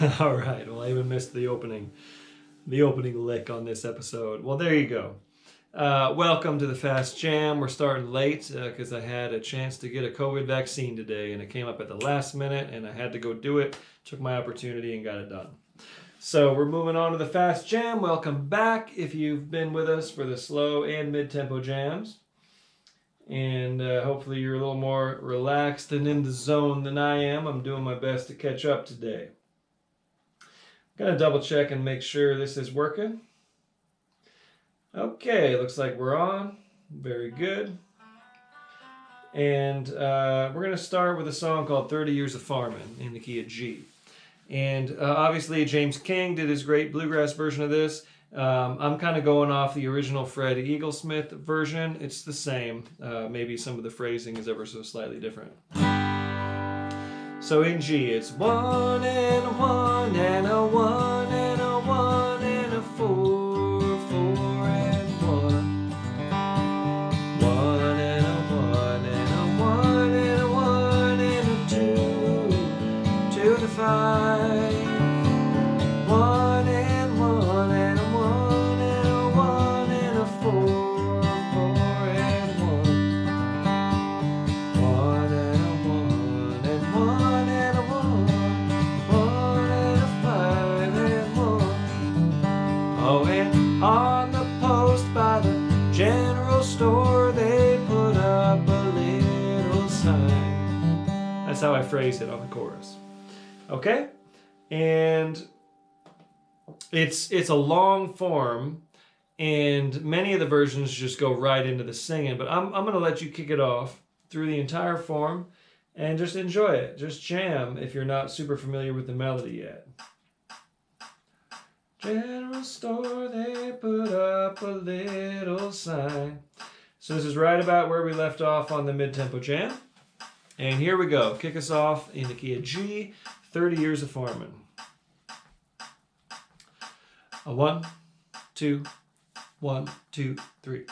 All right. Well, I even missed the opening lick on this episode. Well, there you go. Welcome to the Fast Jam. We're starting late because I had a chance to get a COVID vaccine today, and it came up at the last minute, and I had to go do it. Took my opportunity and got it done. So we're moving on to the Fast Jam. Welcome back if you've been with us for the slow and mid-tempo jams. And hopefully you're a little more relaxed and in the zone than I am. I'm doing my best to catch up today. Gonna double check and make sure this is working. Okay, looks like we're on. Very good. And we're gonna start with a song called 30 Years of Farming in the key of G. And obviously James King did his great bluegrass version of this. I'm kind of going off the original Fred Eaglesmith version. It's the same. Maybe some of the phrasing is ever so slightly different. So in G, it's 1 and a 1 and a 1 and a 1 and a 4, 4 and 1. 1 and a 1 and a 1 and a 1 and a 2, 2 to 5. 1 and 1 and a 1 and a 1 and a 4, 4 and 1. 1 and a 1 and 1 and a 1, 1 and a 5 and 1. Oh, and on the post by the general store they put up a little sign. That's how I phrase it on the chorus. Okay? And it's a long form, and many of the versions just go right into the singing, but I'm going to let you kick it off through the entire form and just enjoy it. Just jam if you're not super familiar with the melody yet. General store, they put up a little sign. So this is right about where we left off on the mid-tempo jam. And here we go. Kick us off in the key of G, 30 Years of Farming. A 1, 2, 1, 2, 3.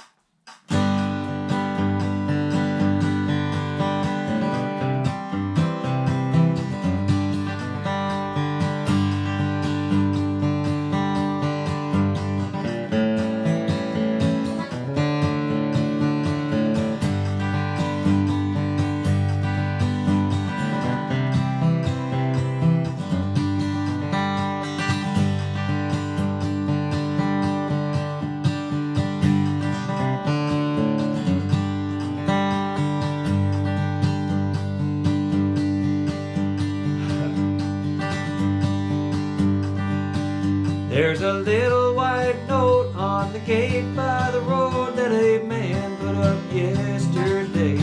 There's a little white note on the gate by the road that a man put up yesterday.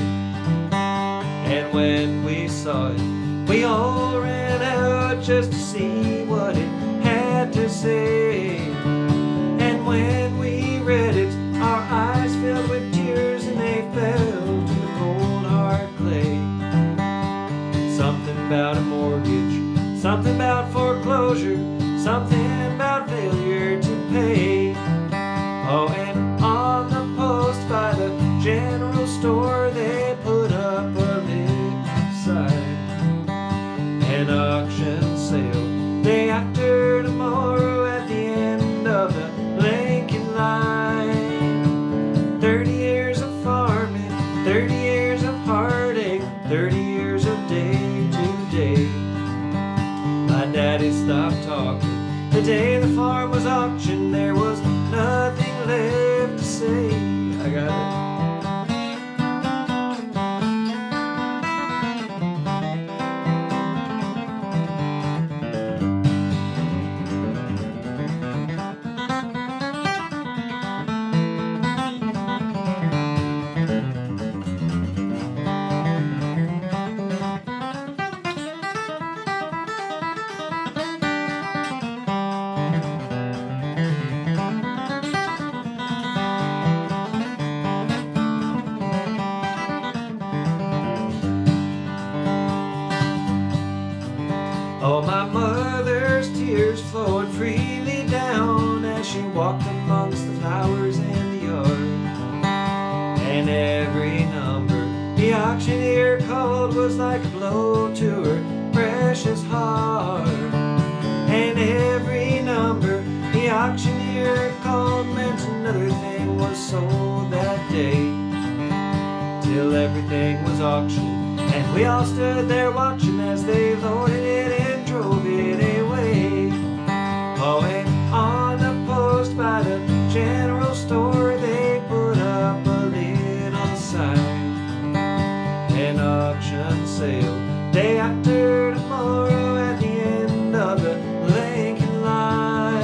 And when we saw it, we all ran out just to see what it had to say. And when we read it, our eyes filled with tears and they fell to the cold hard clay. Something about a mortgage, something about foreclosure, something about failure to pay. Oh, and on the post by the general store they put up a little sign. An auction sale day after tomorrow at the end of the Lincoln line. 30 years of farming, 30 years of heartache, 30 years of day to day. My daddy stopped talking the day the farm was auctioned. There was nothing left to say. I got it. Oh, my mother's tears flowed freely down as she walked amongst the flowers in the yard. And every number the auctioneer called was like a blow to her precious heart. auctioneer called, mentioned another thing was sold that day. Till everything was auctioned, and we all stood there watching as they loaded it and drove it away. Oh, and on the post by the general store, they put up a little sign: an auction sale day after tomorrow at the end of the Lincoln line.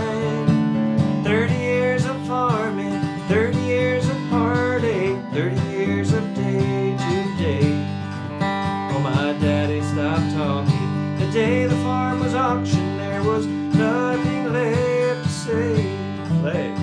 30 years of farming, 30 years of heartache, 30 years of day to day. Oh, my daddy stopped talking the day the farm was auctioned. There was nothing left to say. Play.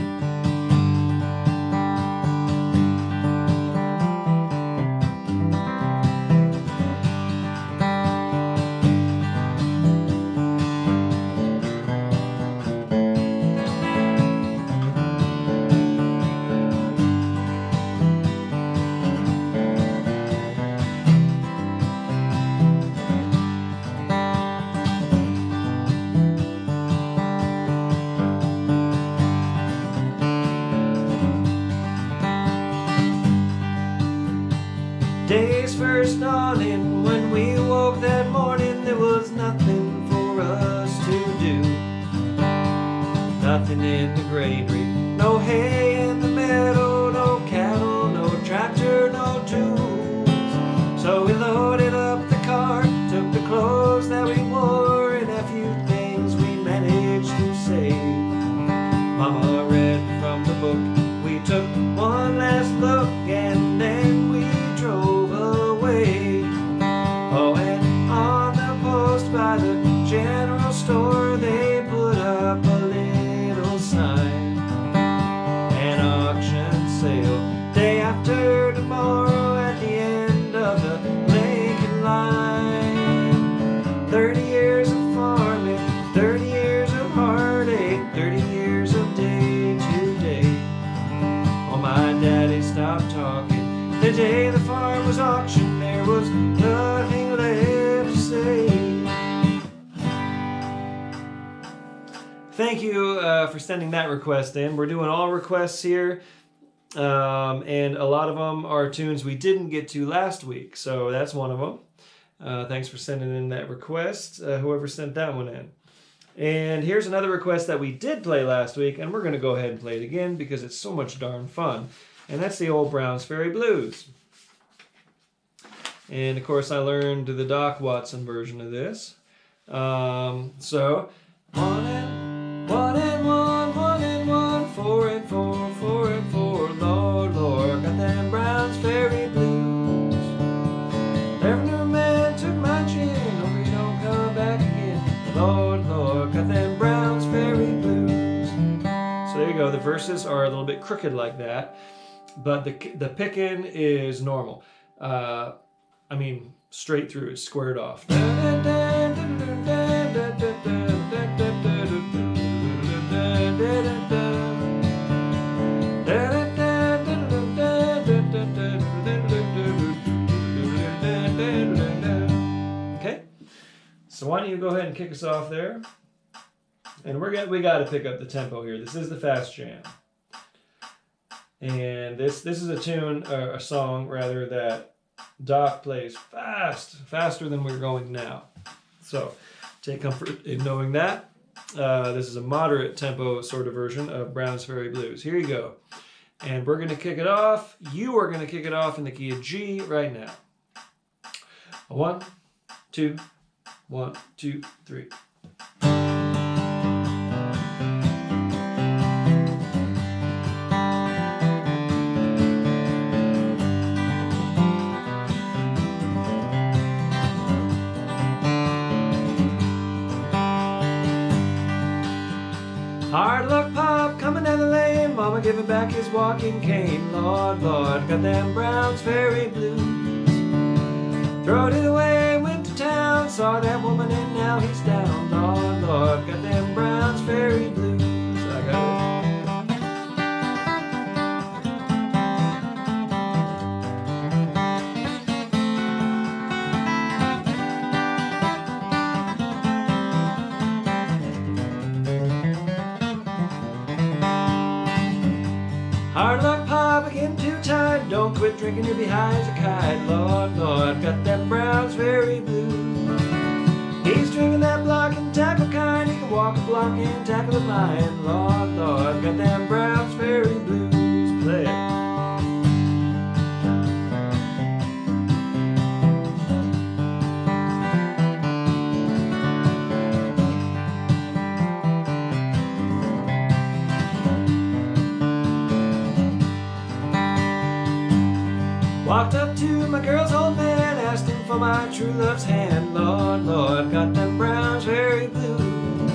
Day's first dawning, when we woke that morning, there was nothing for us to do. Nothing in the granary, no hay in the meadow, no cattle, no tractor, no tools. So we loaded up the car, took the clothes that we wore, and a few things we managed to save. Mama read from the book, we took one last look, and then we drove away. Oh, and on the post by the general store, they put up a little sign: an auction sale day after tomorrow at the end of the Lincoln line. 30 years of farming, 30 years of heartache, 30 years of day to day. Oh, my daddy stopped talking the day the farm was auctioned. There was nothing left to say. Thank you for sending that request in. We're doing all requests here, and a lot of them are tunes we didn't get to last week, so that's one of them. Thanks for sending in that request, whoever sent that one in. And here's another request that we did play last week, and we're going to go ahead and play it again because it's so much darn fun. And that's the old Browns Ferry Blues. And of course I learned the Doc Watson version of this. So, 1 and 1 and 1, 1 and 1, 4 and 4, 4 and 4, Lord, Lord, got them Browns Ferry Blues. Every man took my chin, hope he don't come back again. Lord, Lord, got them Browns Ferry Blues. So there you go, the verses are a little bit crooked like that. But the picking is normal. I mean, straight through, it's squared off. Okay, so why don't you go ahead and kick us off there? And we got to pick up the tempo here. This is the fast jam. And this is a tune, or a song rather, that Doc plays faster than we're going now. So take comfort in knowing that. This is a moderate tempo sort of version of Browns Ferry Blues. Here you go. And we're going to kick it off. You are going to kick it off in the key of G right now. 1, 2, 1, 2, 3. Hard luck Pop coming down the lane, Mama giving back his walking cane. Lord, Lord, got them Browns Ferry Blues. Throwed it away, went to town, saw that woman and now he's down. Lord, Lord, got them Browns Ferry Blues. I got it. drinking your behind's a kite. Lord, Lord, got them Browns Ferry blues. He's drinking that block and tackle kind. He can walk a block and tackle a line. Lord, Lord, got them Browns Ferry blues. Play it. Walked up to my girl's old man, asked him for my true love's hand. Lord, Lord, got them Browns Ferry blues.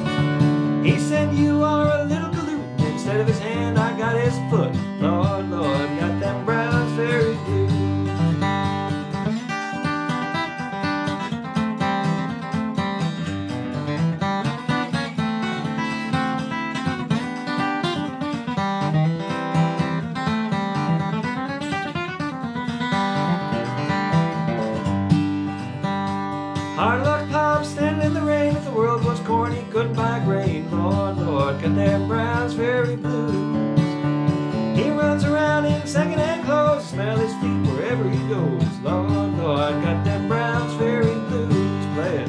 He said, you are a little galoot. Instead of his hand, I got his foot. Lord, Lord, got them Browns Ferry blues. Hard luck pop, standing in the rain. If the world was corn, he couldn't buy grain. Lord, Lord, got them Browns Ferry blues. He runs around in second-hand clothes, smell his feet wherever he goes. Lord, Lord, got them Browns Ferry blues. Play it.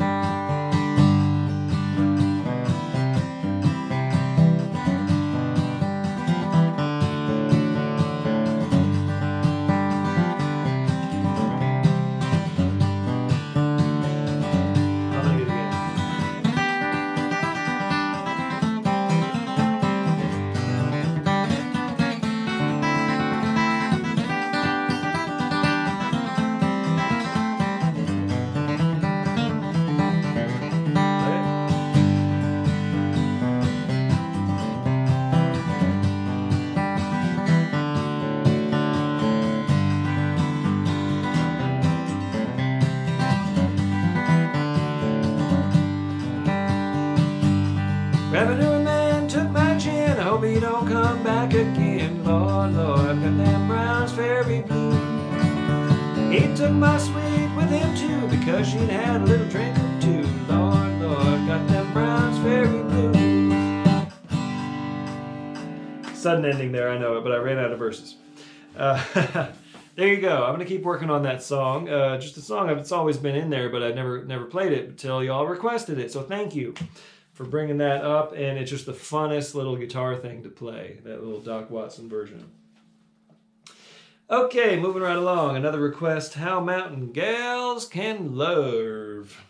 Revenue man took my chin. I hope he don't come back again. Lord, Lord, got them Browns Ferry blues. He took my sweet with him too, because she'd had a little drink or two. Lord, Lord, got them Browns Ferry blues. Sudden ending there, I know it, but I ran out of verses. There you go. I'm gonna keep working on that song. Just a song that's always been in there, but I never played it until y'all requested it. So thank you for bringing that up, and it's just the funnest little guitar thing to play, that little Doc Watson version. Okay, moving right along. Another request, How Mountain Gals Can Love,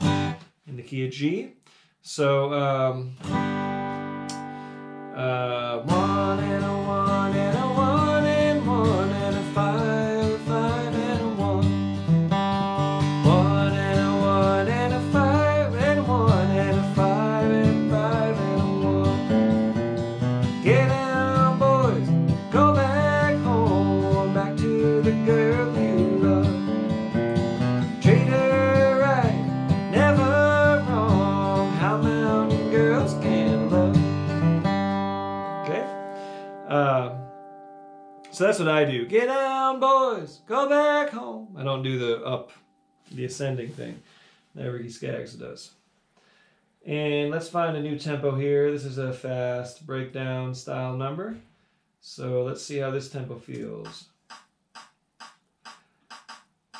in the key of G. So, 1 and a 1 and a 1 and 1 and a 5, 5 and a 1. 1 and a 1 and a 5 and a 1 and a 5 and 5 and a 1. Get down, boys, go back home, back to the girl you love. Treat her right, never wrong. How mountain girls can love. Okay? So that's what I do. Get down, boys, go back home. I don't do the ascending thing that Ricky Skaggs does. And let's find a new tempo here. This is a fast breakdown style number. So let's see how this tempo feels.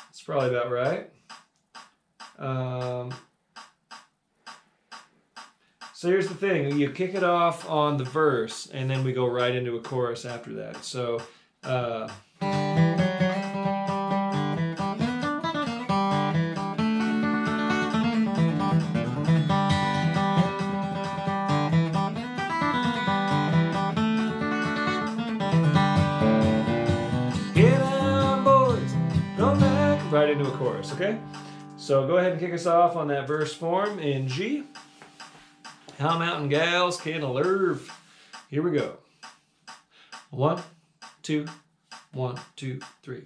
It's probably about right. So here's the thing. You kick it off on the verse, and then we go right into a chorus after that. So get down, boys, go back, right into a chorus, okay? So go ahead and kick us off on that verse form in G. How mountain gals can love. Here we go. 1, 2, 1, 2, 3.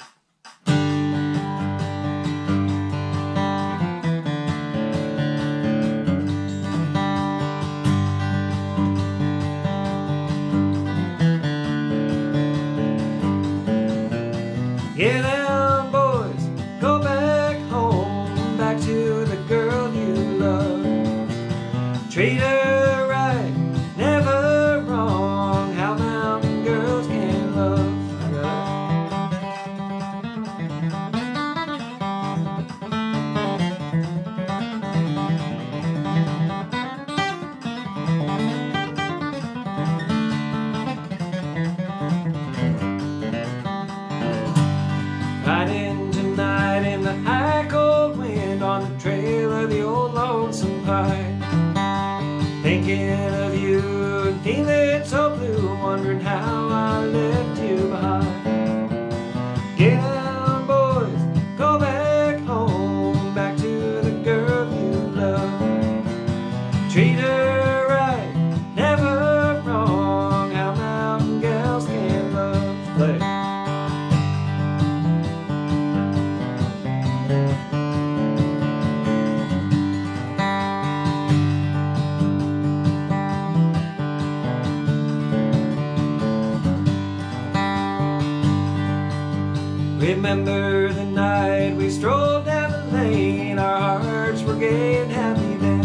Get down, boys, go back home, back to the girl you love. Treat her right, never wrong. How mountain girls can love. I got in the high cold wind on the trail of the old lonesome pine. Thinking of you and feeling so blue, wondering how I left you behind. Get down, boys, go back home, back to the girl you love. Treat her right, never wrong, how mountain gals can love. Play. Remember the night we strolled down the lane, our hearts were gay and happy then.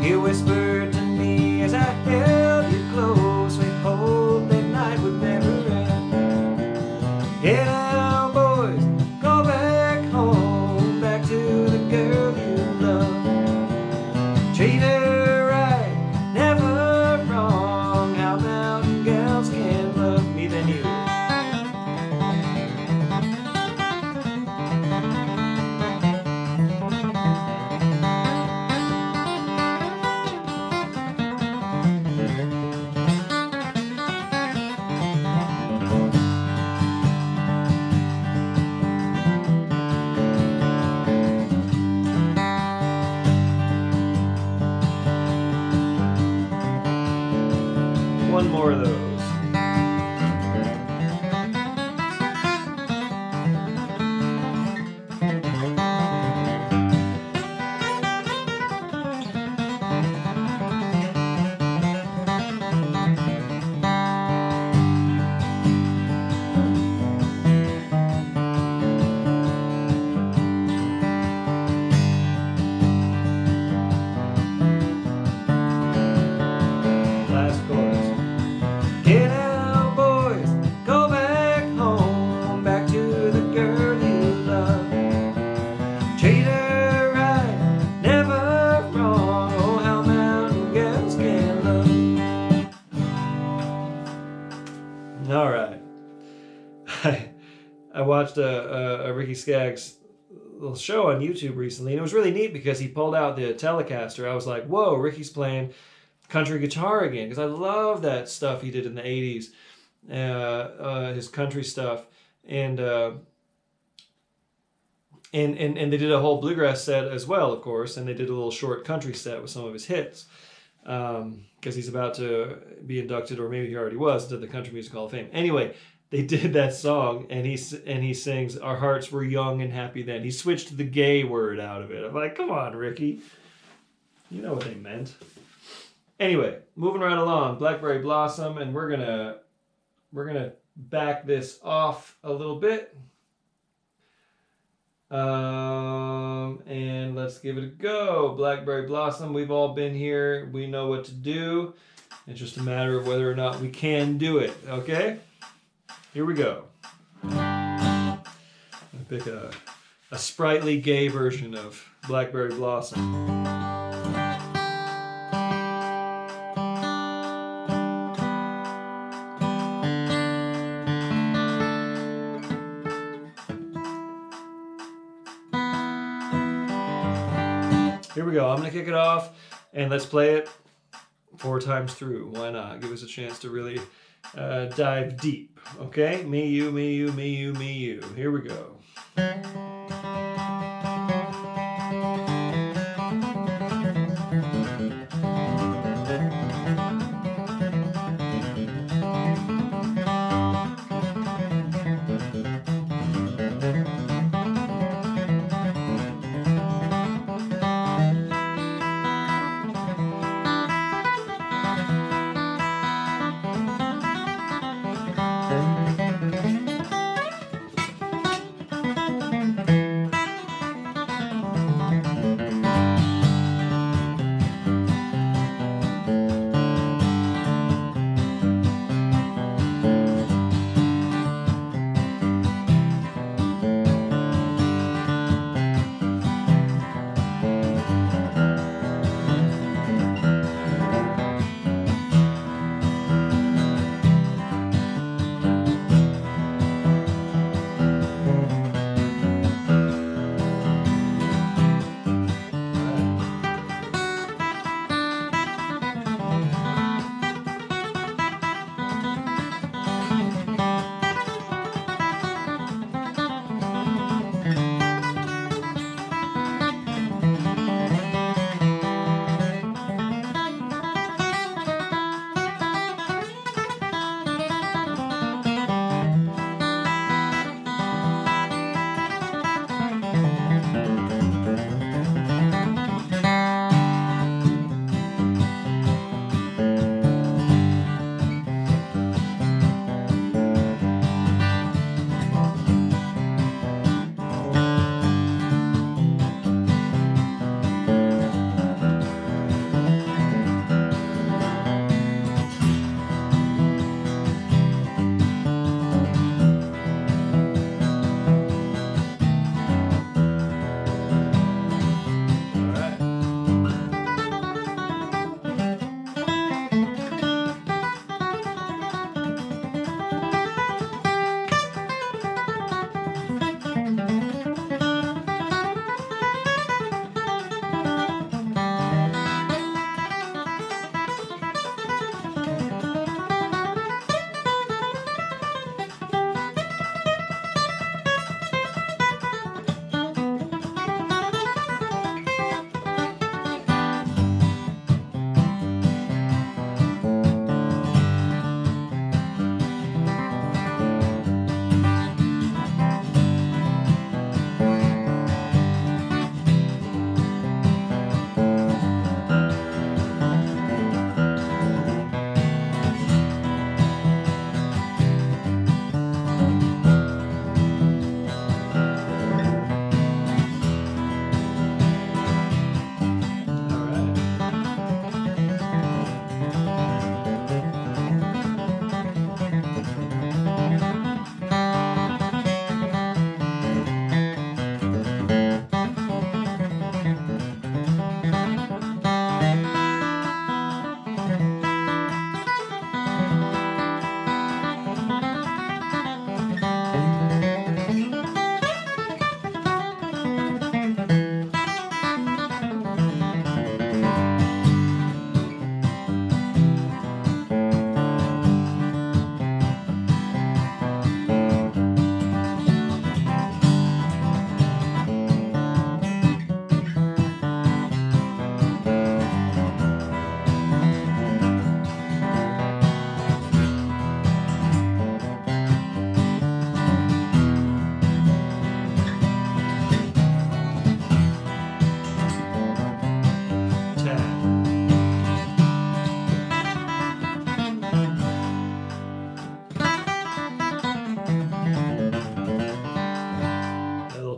You whispered to me as I held you close, we hoped that night would never end. Get down, boys, go back home, back to the girl you love. Treat her right, never wrong, how mountain gals can love me than you. One more of those. Last chorus. Get out, boys, go back home, back to the girl you love. Treat her right, never wrong, oh how mountain gals can love. All right. I watched a Ricky Skaggs little show on YouTube recently, and it was really neat because he pulled out the Telecaster. I was like, whoa, Ricky's playing country guitar again, because I love that stuff he did in the 80s, his country stuff, and they did a whole bluegrass set as well, of course, and they did a little short country set with some of his hits, because he's about to be inducted, or maybe he already was, to the Country Music Hall of Fame. Anyway, they did that song, and he sings, "Our hearts were young and happy then." He switched the gay word out of it. I'm like, come on, Ricky. You know what they meant. Anyway, moving right along, Blackberry Blossom, and we're gonna back this off a little bit. And let's give it a go. Blackberry Blossom, we've all been here. We know what to do. It's just a matter of whether or not we can do it, okay? Here we go. I'm gonna pick a sprightly gay version of Blackberry Blossom. Here we go. I'm going to kick it off, and let's play it 4 times through. Why not? Give us a chance to really dive deep. Okay? Me, you, me, you, me, you, me, you. Here we go.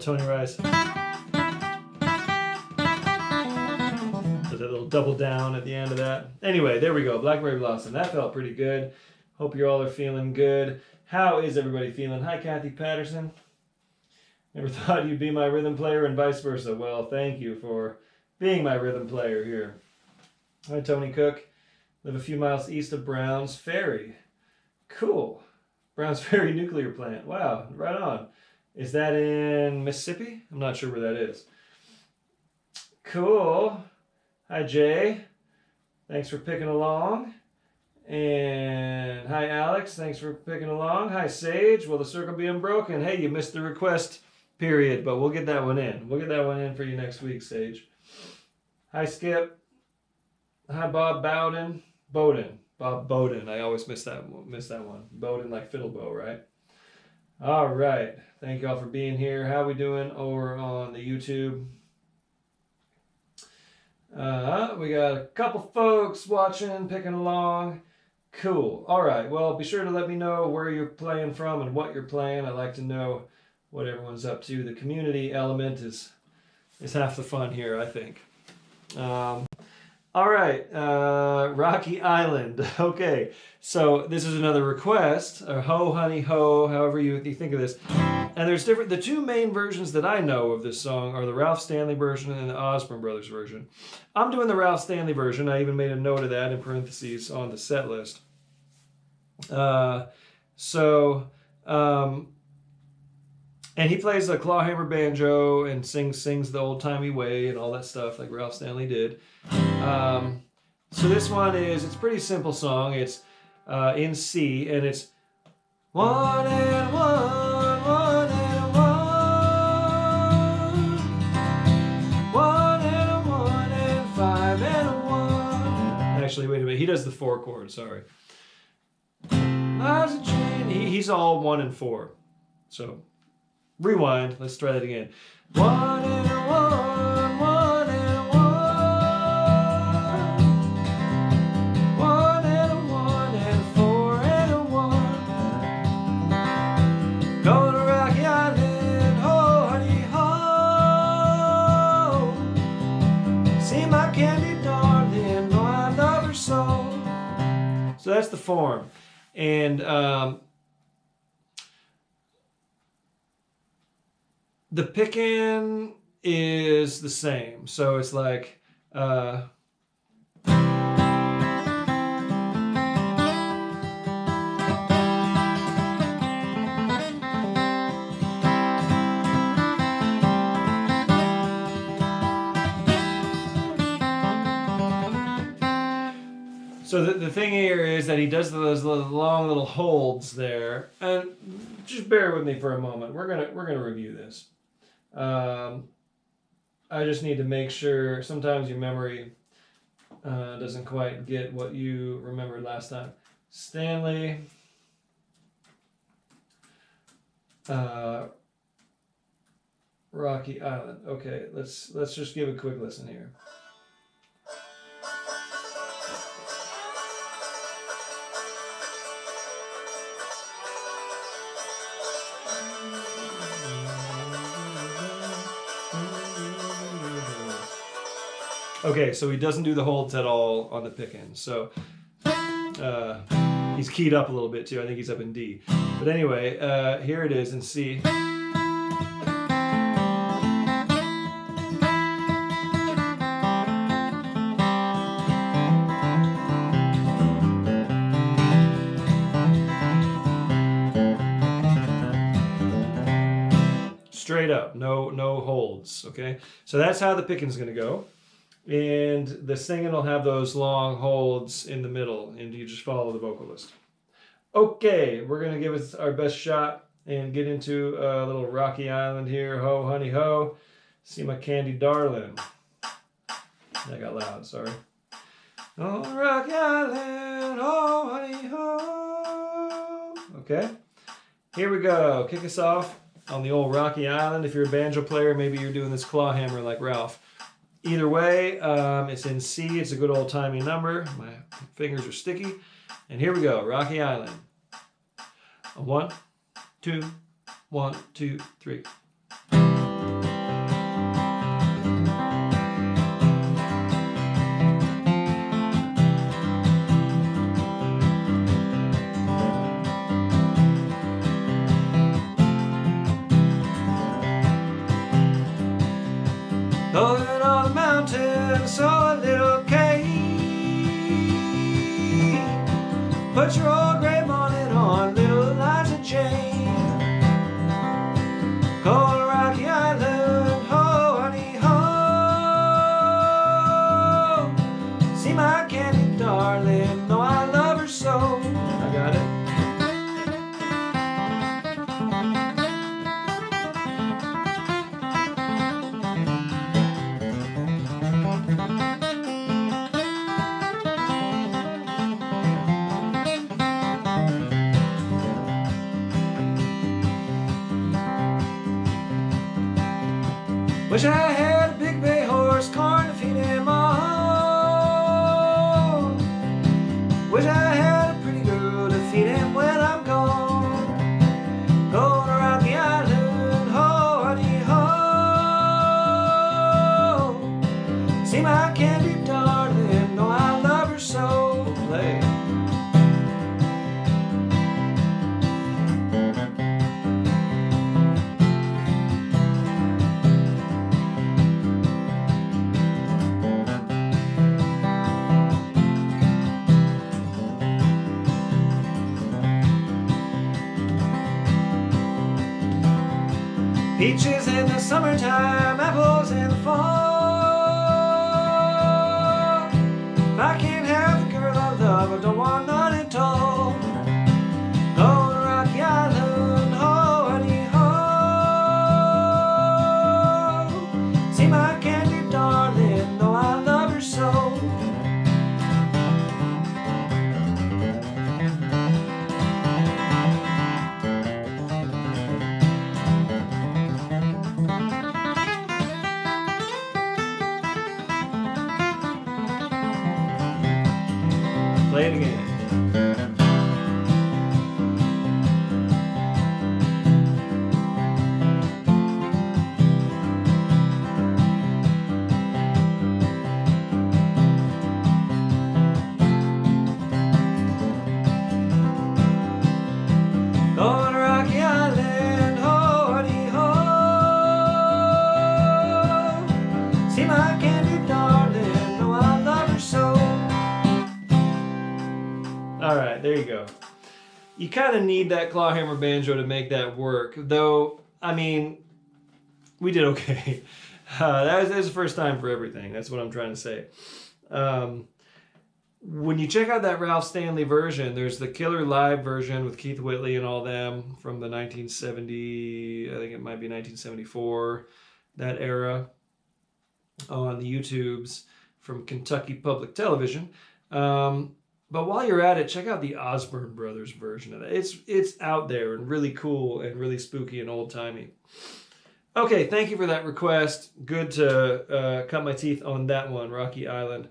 Tony Rice. Does that little double down at the end of that. Anyway, there we go. Blackberry Blossom. That felt pretty good. Hope you all are feeling good. How is everybody feeling? Hi, Kathy Patterson. Never thought you'd be my rhythm player and vice versa. Well, thank you for being my rhythm player here. Hi, Tony Cook. Live a few miles east of Browns Ferry. Cool. Browns Ferry nuclear plant. Wow, right on. Is that in Mississippi? I'm not sure where that is. Cool. Hi, Jay. Thanks for picking along. And hi, Alex. Thanks for picking along. Hi, Sage. Will the circle be unbroken? Hey, you missed the request period, but we'll get that one in. We'll get that one in for you next week, Sage. Hi, Skip. Hi, Bob Bowden. Bob Bowden. I always miss that one. Bowden like fiddle bow, right? All right. Thank you all for being here. How we doing over on the YouTube? We got a couple folks watching, picking along. Cool. All right. Well, be sure to let me know where you're playing from and what you're playing. I like to know what everyone's up to. The community element is half the fun here, I think. All right. Rocky Island. Okay. So this is another request. Or Ho, Honey, Ho, however you think of this. And there's different. The two main versions that I know of this song are the Ralph Stanley version and the Osborne Brothers version. I'm doing the Ralph Stanley version. I even made a note of that in parentheses on the set list. And he plays a clawhammer banjo and sings the old-timey way and all that stuff like Ralph Stanley did. So this one it's a pretty simple song. It's in C, and it's 1 and 1, 1 and 1, 1 and a 1 and 5 and a 1. Actually, wait a minute. He does the 4 chord. Sorry. He's all 1 and 4. So rewind. Let's try that again. 1 and a 1, 1 and a 1, 1 and a 1 and 4 and a 1. Go to Rocky Island, ho, honey, ho. See my candy darling, know I love her so. So that's the form. And the picking is the same. So it's like so the thing here is that he does those long little holds there, and just bear with me for a moment. We're gonna review this. I just need to make sure. Sometimes your memory doesn't quite get what you remembered last time. Stanley, Rocky Island. Okay, let's just give a quick listen here. Okay, so he doesn't do the holds at all on the pick-in. So he's keyed up a little bit too. I think he's up in D. But anyway, here it is in C. Straight up, no holds. Okay, so that's how the picking's going to go. And the singing will have those long holds in the middle, and you just follow the vocalist. Okay, we're going to give it our best shot and get into a little Rocky Island here. Ho, honey, ho. See my candy darling. That got loud, sorry. Oh, Rocky Island, ho, honey, ho. Okay, here we go. Kick us off on the old Rocky Island. If you're a banjo player, maybe you're doing this claw hammer like Ralph. Either way, it's in C. It's a good old-timey number. My fingers are sticky. And here we go, Rocky Island. 1, 2, 1, 2, 3. Going on the mountain, saw a little cave. Put your old gray bonnet on, little Eliza Jane. Cold Rocky Island, ho, honey, ho. See my candy darling, know I love her so. I got it. Wish I had a big bay horse, corn to feed him on. Wish I had a pretty girl to feed him when I'm gone. Going to Rocky Island, ho, honey, ho. See my candy darling, know I love her so. Play. Peaches in the summertime, apples in the fall. If I can't have the girl I love, I don't want none at all. Going to Rocky Island, ho, honey, ho. See my candy darling, know I love her so. Play it again. Going to Rocky Island, ho, honey, ho. See my candy darling, know I love her so. All right, there you go. You kind of need that clawhammer banjo to make that work, though. I mean, we did okay. That was the first time for everything. That's what I'm trying to say. When you check out that Ralph Stanley version, there's the killer live version with Keith Whitley and all them from the 1970, I think it might be 1974, that era, on the YouTubes from Kentucky Public Television. But while you're at it, check out the Osborne Brothers version of that. It's out there and really cool and really spooky and old-timey. Okay, thank you for that request. Good to cut my teeth on that one, Rocky Island.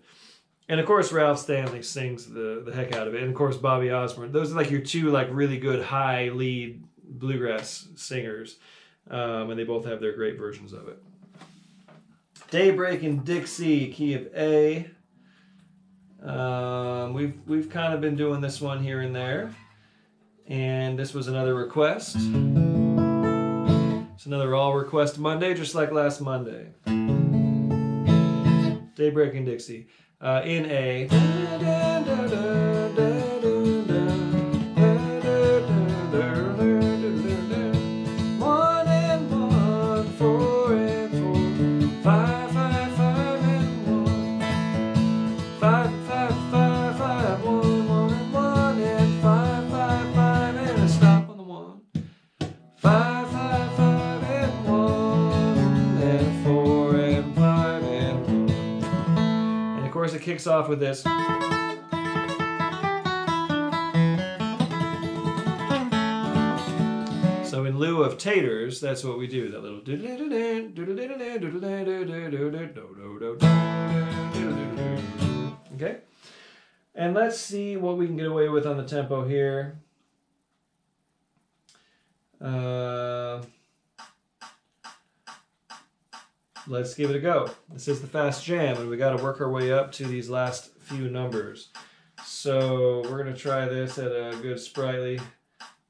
And of course, Ralph Stanley sings the heck out of it. And of course, Bobby Osborne. Those are like your two like really good high lead bluegrass singers. And they both have their great versions of it. Daybreak and Dixie, key of A. We've kind of been doing this one here and there. And this was another request. It's another all request Monday, just like last Monday. Daybreak and Dixie. In A. One and one, four and four, 5, 5, 5 and one, 5, 5, 5, 5, 1, 1 and 1 and 5, 5, 5 and a stop on the 1, 5, 5, 5 and 1 and 4 and 5 and 1. And of course, it kicks off with this. So in lieu of taters, that's what we do. That little. Okay. And let's see what we can get away with on the tempo here. Let's give it a go. This is the fast jam, and we got to work our way up to these last few numbers. So we're going to try this at a good sprightly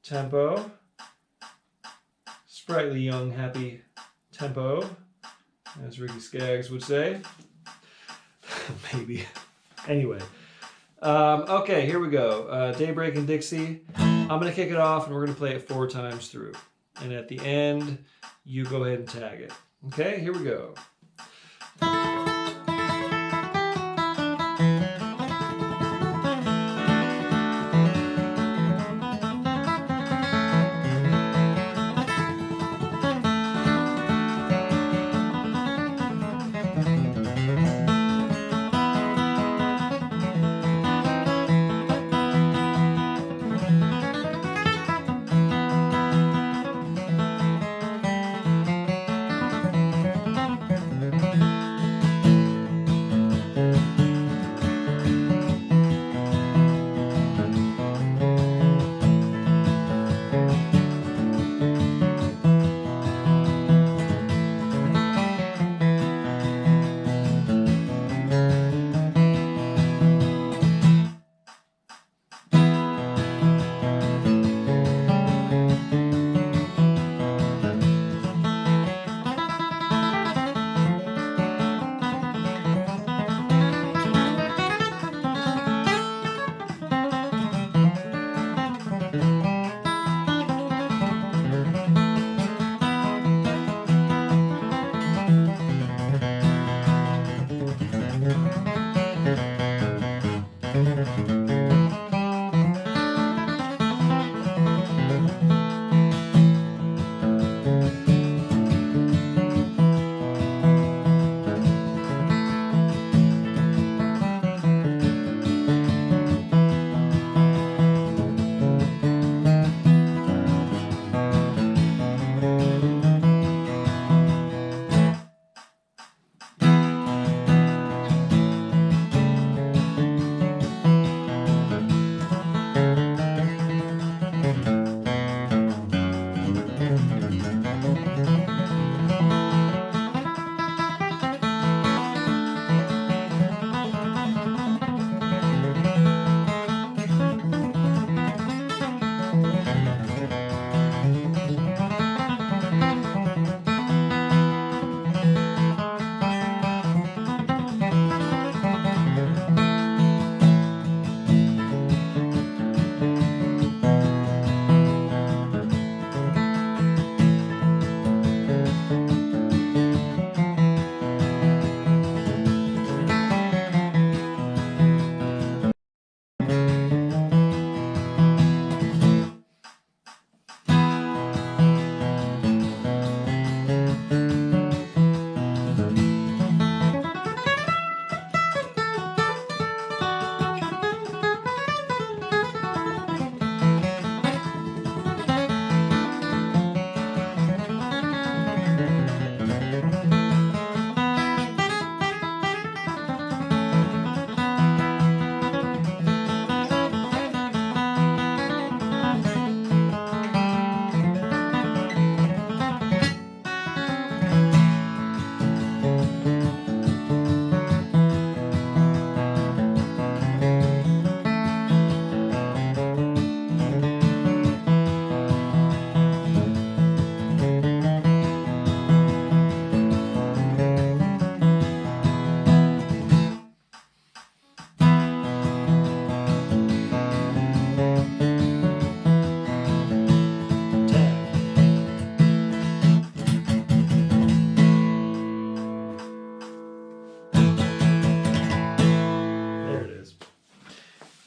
tempo. Sprightly, young, happy tempo. as Ricky Skaggs would say. Maybe. Anyway. Okay, here we go. Daybreak and Dixie. I'm going to kick it off, and we're going to play it 4 times through. And at the end, you go ahead and tag it. Okay, here we go.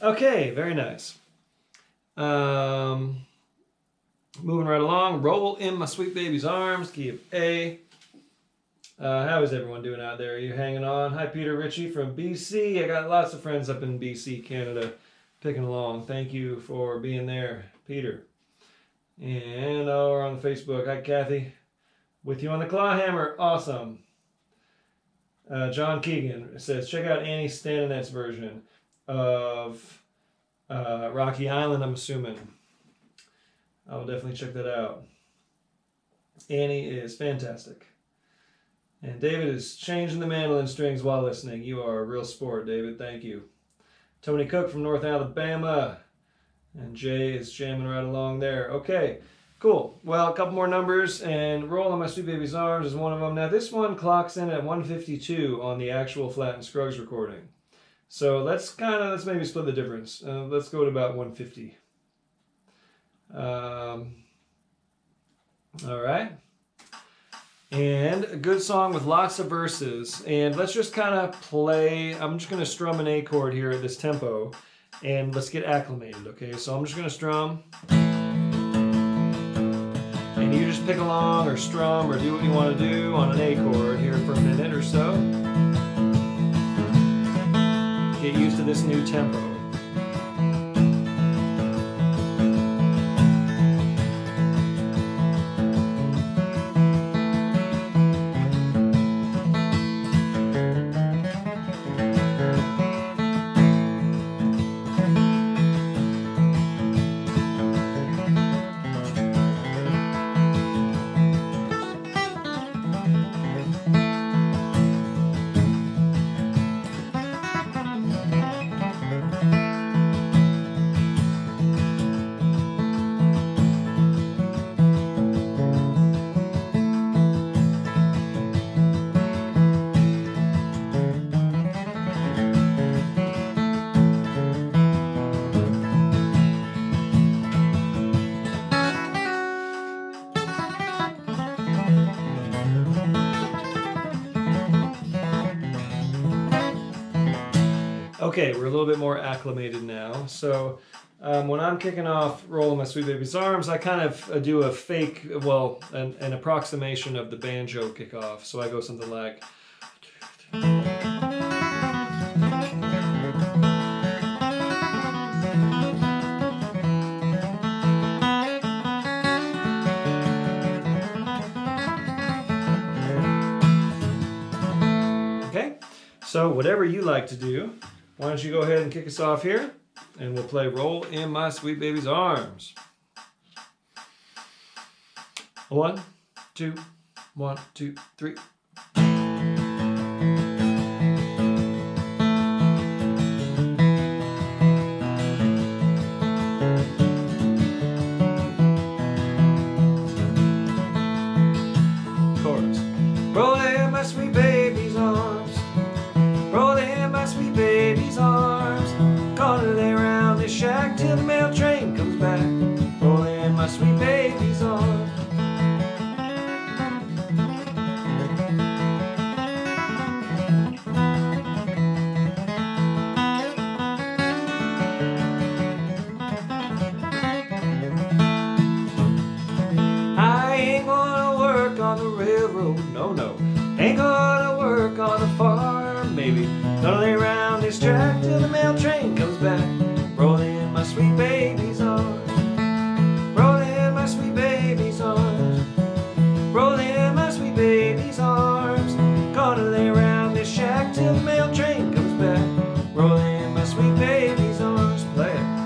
Okay, very nice. Moving right along. Roll in my sweet baby's arms, key of A. How is everyone doing out there? Are you hanging on? Hi, Peter Ritchie from BC. I got lots of friends up in BC, Canada, picking along. Thank you for being there, Peter. And we're on the Facebook. Hi, Kathy. With you on the claw hammer. Awesome. John Keegan says, check out Annie Stanonet's version of Rocky Island, I'm assuming. I'll definitely check that out. Annie is fantastic. And David is changing the mandolin strings while listening. You are a real sport, David. Thank you. Tony Cook from North Alabama. And Jay is jamming right along there. Okay. Cool. Well, a couple more numbers, and Roll on My Sweet Baby's Arms is one of them. Now, this one clocks in at 152 on the actual Flat and Scruggs recording. So let's maybe split the difference. Let's go to about 150. All right. And a good song with lots of verses. And let's just kind of play. I'm just going to strum an A chord here at this tempo. And let's get acclimated, okay? So I'm just going to strum. And you just pick along or strum or do what you want to do on an A chord here for a minute or so. Get used to this new tempo. Okay, we're a little bit more acclimated now. So when I'm kicking off Roll on My Sweet Baby's Arms, I kind of do a fake, well, an approximation of the banjo kickoff. So I go something like... Okay, so whatever you like to do, why don't you go ahead and kick us off here, and we'll play Roll in My Sweet Baby's Arms. 1, 2, 1, 2, 3. Chorus. Roll in my sweet baby's arms. Roll in my sweet baby's arms. Gonna lay around this shack till the mail train comes back. Roll in my sweet baby's arms. I ain't gonna work on the railroad, no, no. Ain't gonna work on the farm, maybe. Gonna lay around this track till the mail train comes back. Roll in my sweet baby's arms. Roll in my sweet baby's arms. Roll in my sweet baby's arms. Gonna lay around this shack till the mail train comes back. Roll in my sweet baby's arms. Play it.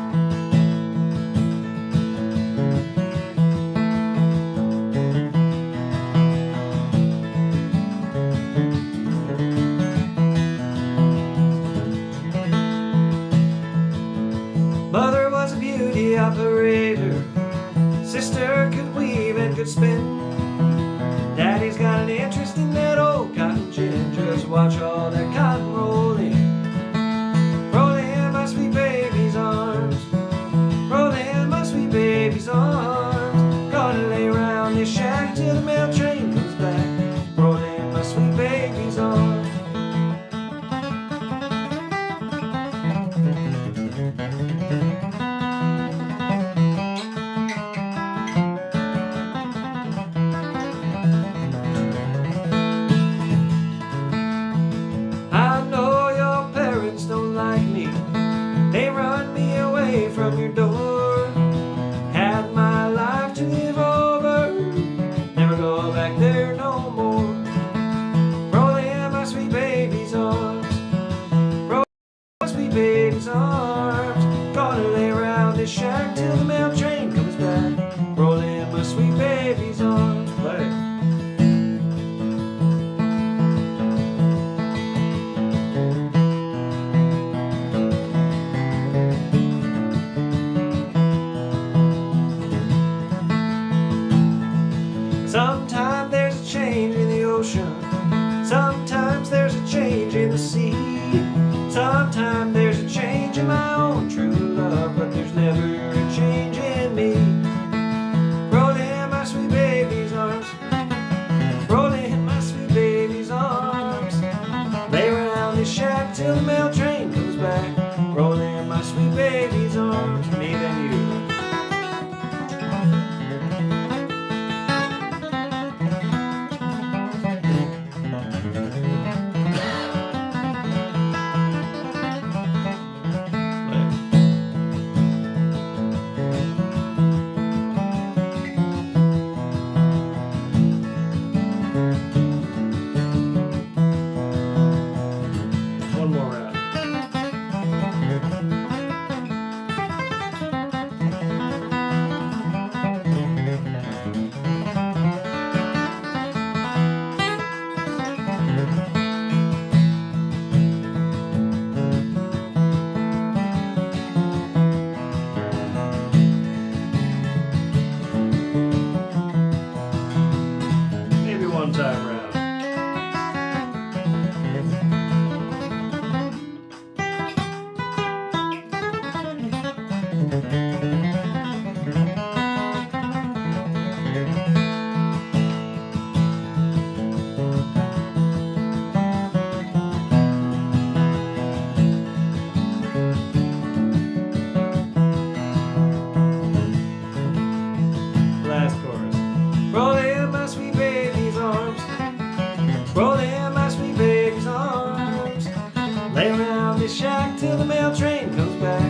Till the mail train comes back,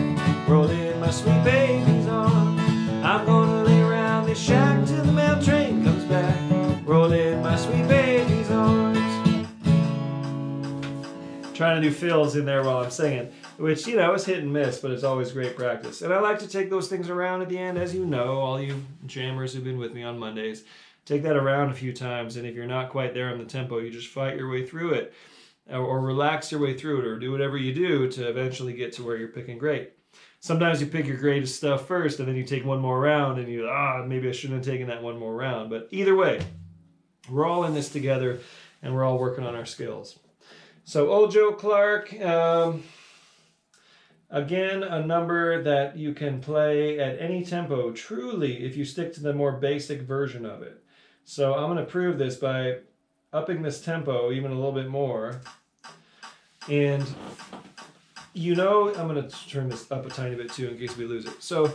roll in my sweet baby's arms. I'm gonna lay around this shack till the mail train comes back, roll in my sweet baby's arms. Trying to do fills in there while I'm singing, which, you know, is hit and miss, but it's always great practice. And I like to take those things around at the end, as you know, all you jammers who've been with me on Mondays. Take that around a few times, and if you're not quite there on the tempo, you just fight your way through it. Or relax your way through it, or do whatever you do to eventually get to where you're picking great. Sometimes you pick your greatest stuff first, and then you take one more round, and you, maybe I shouldn't have taken that one more round. But either way, we're all in this together, and we're all working on our skills. So Old Joe Clark, again, a number that you can play at any tempo, truly, if you stick to the more basic version of it. So I'm going to prove this by upping this tempo even a little bit more. And you know, I'm going to turn this up a tiny bit too in case we lose it. So, you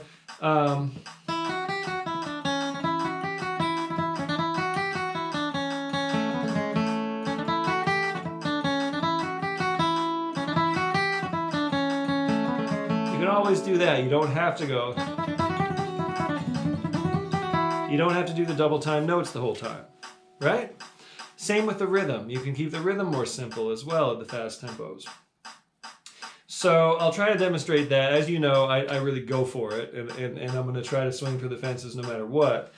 can always do that. You don't have to go. You don't have to do the double time notes the whole time, right? Same with the rhythm. You can keep the rhythm more simple as well at the fast tempos. So I'll try to demonstrate that. As you know, I really go for it, and I'm going to try to swing for the fences no matter what.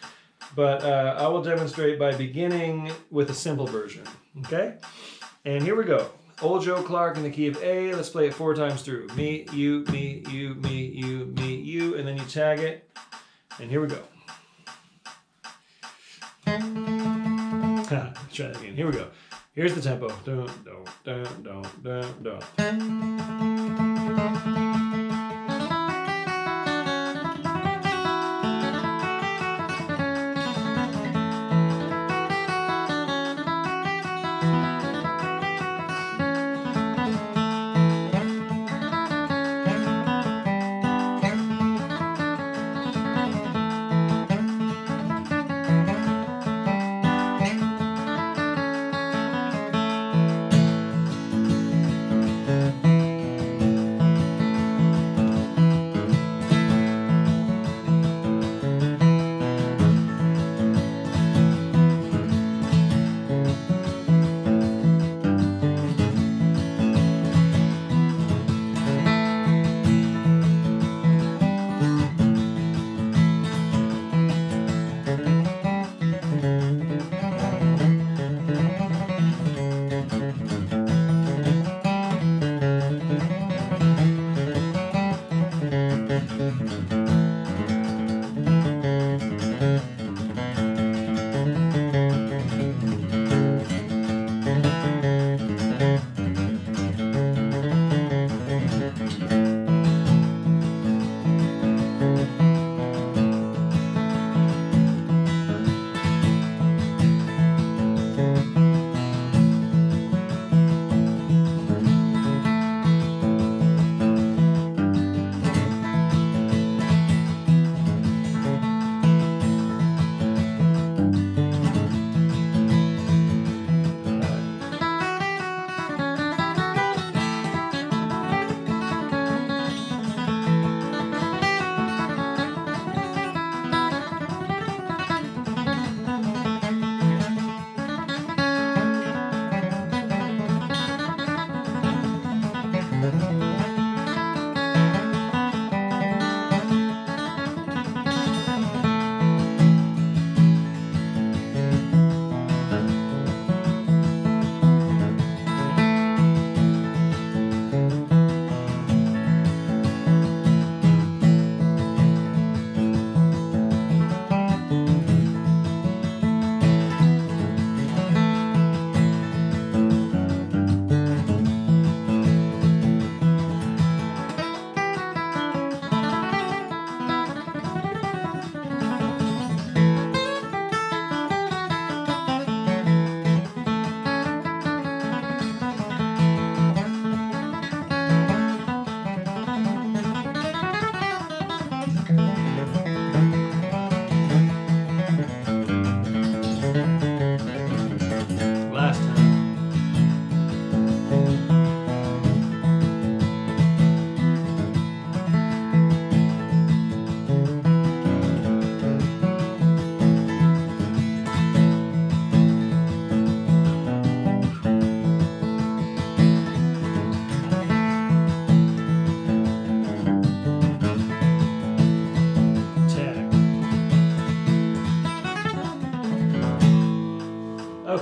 But I will demonstrate by beginning with a simple version, okay? And here we go. Old Joe Clark in the key of A. Let's play it 4 times through. Me, you, me, you, me, you, me, you, and then you tag it. And here we go. Try that again. Here we go. Here's the tempo. Dun, dun, dun, dun, dun, dun.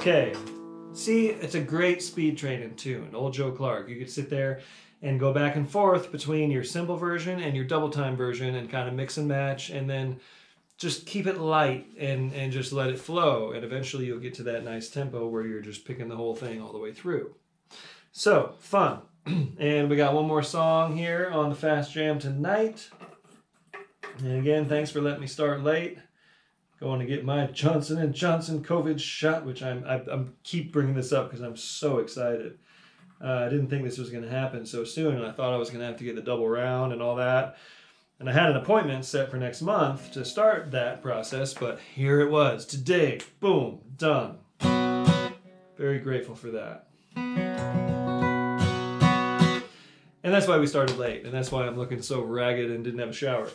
Okay, see, it's a great speed training tune. Old Joe Clark. You could sit there and go back and forth between your simple version and your double time version and kind of mix and match, and then just keep it light and just let it flow. And eventually you'll get to that nice tempo where you're just picking the whole thing all the way through. So, fun. And we got one more song here on the Fast Jam tonight. And again, thanks for letting me start late. Going to get my Johnson & Johnson COVID shot, which I'm keep bringing this up because I'm so excited. I didn't think this was going to happen so soon, and I thought I was going to have to get the double round and all that. And I had an appointment set for next month to start that process, but here it was. Today, boom, done. Very grateful for that. And that's why we started late, and that's why I'm looking so ragged and didn't have a shower.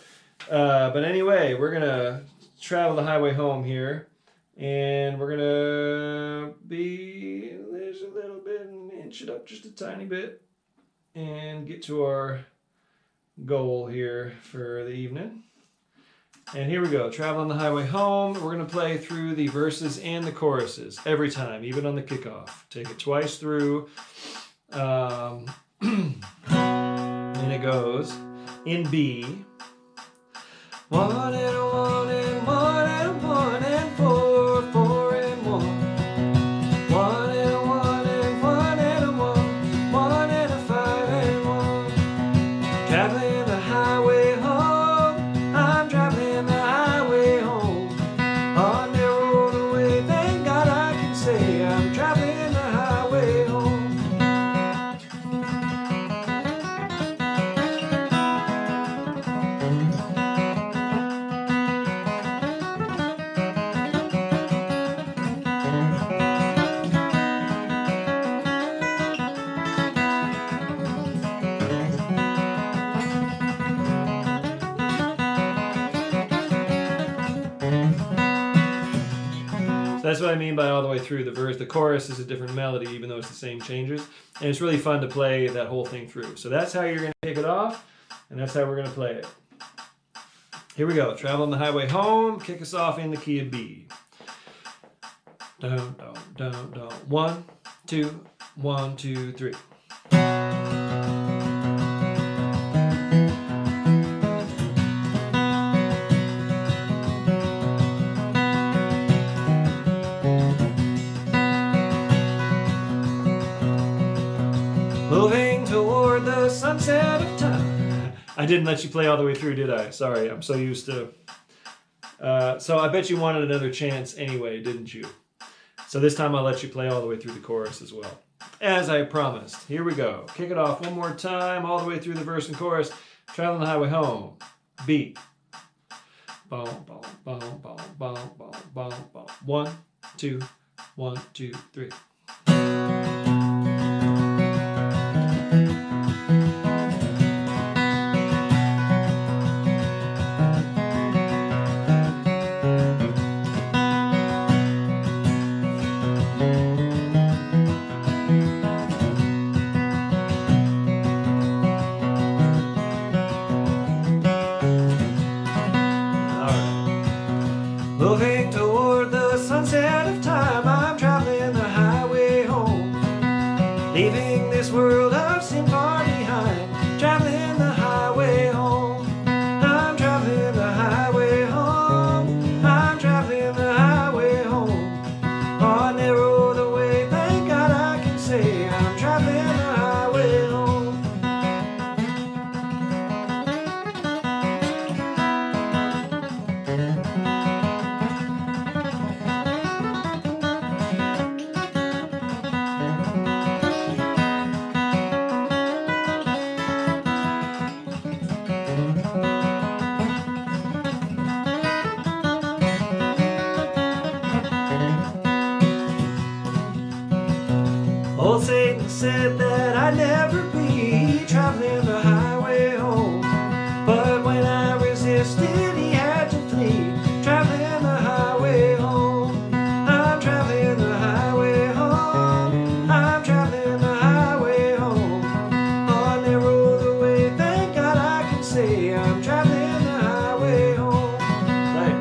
But anyway, we're going to travel the highway home here, and we're gonna be there's a little bit and inch it up just a tiny bit and get to our goal here for the evening. And here we go, traveling the highway home. We're gonna play through the verses and the choruses every time, even on the kickoff. Take it twice through, and it goes in B. 1 and a 1 and 1 and a 1 and 4, 4 and 1. 1 and a 1 and 1 and a 1, 1 and a 5 and 1. Traveling the highway home, I'm traveling the highway home. On the road away, thank God I can say I'm traveling the highway home. That's what I mean by all the way through. The verse, the chorus is a different melody, even though it's the same changes. And it's really fun to play that whole thing through. So that's how you're going to kick it off, and that's how we're going to play it. Here we go. Traveling the highway home. Kick us off in the key of B. Dun, dun, dun, dun. 1, 2, 1, 2, 3. Moving toward the sunset of time. I didn't let you play all the way through, did I? Sorry, I'm so used to... so I bet you wanted another chance anyway, didn't you? So this time I'll let you play all the way through the chorus as well. As I promised. Here we go. Kick it off one more time, all the way through the verse and chorus. Traveling the highway home. B. Boom, boom, boom, boom, boom, boom, boom, boom. 1, 2, 1, 2, 3. Moving toward the sunset of time, I'm traveling the highway home. Leaving this world I've seen far behind, traveling the highway home. I'm traveling the highway home. I'm traveling the highway home. On the road away, thank God I can say I'm traveling the highway home. Old Satan said that I'd never be traveling the highway home. But when I resisted, he had to flee. Traveling the highway home. I'm traveling the highway home. I'm traveling the highway home. On the road away, thank God I can say I'm traveling the highway home. Right.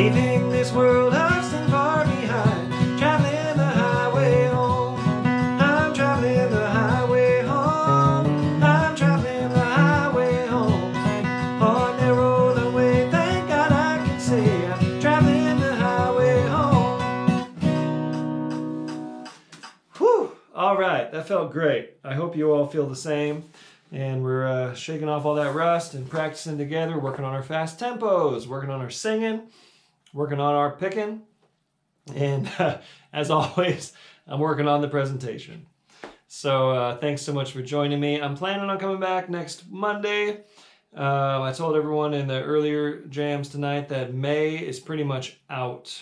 leaving this world house and far behind, traveling the highway home. I'm traveling the highway home. I'm traveling the highway home. On that rolling way, thank God I can say I'm traveling the highway home. Whew! All right, that felt great. I hope you all feel the same. And we're shaking off all that rust and practicing together, working on our fast tempos, working on our singing, working on our picking. And as always, I'm working on the presentation. So thanks so much for joining me. I'm planning on coming back next Monday. I told everyone in the earlier jams tonight that May is pretty much out.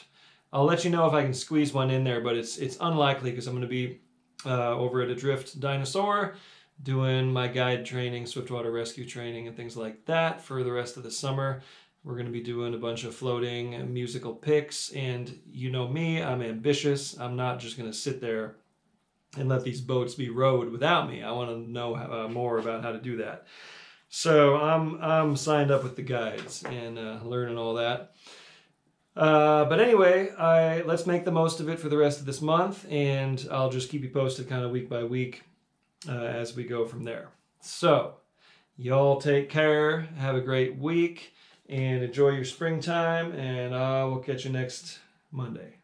I'll let you know if I can squeeze one in there, but it's unlikely because I'm going to be over at Adrift Dinosaur doing my guide training, swiftwater rescue training, and things like that for the rest of the summer. We're going to be doing a bunch of floating musical picks, and you know me, I'm ambitious. I'm not just going to sit there and let these boats be rowed without me. I want to know more about how to do that. So I'm signed up with the guides and learning all that. But anyway, let's make the most of it for the rest of this month, and I'll just keep you posted kind of week by week as we go from there. So, y'all take care, have a great week, and enjoy your springtime, and I will catch you next Monday.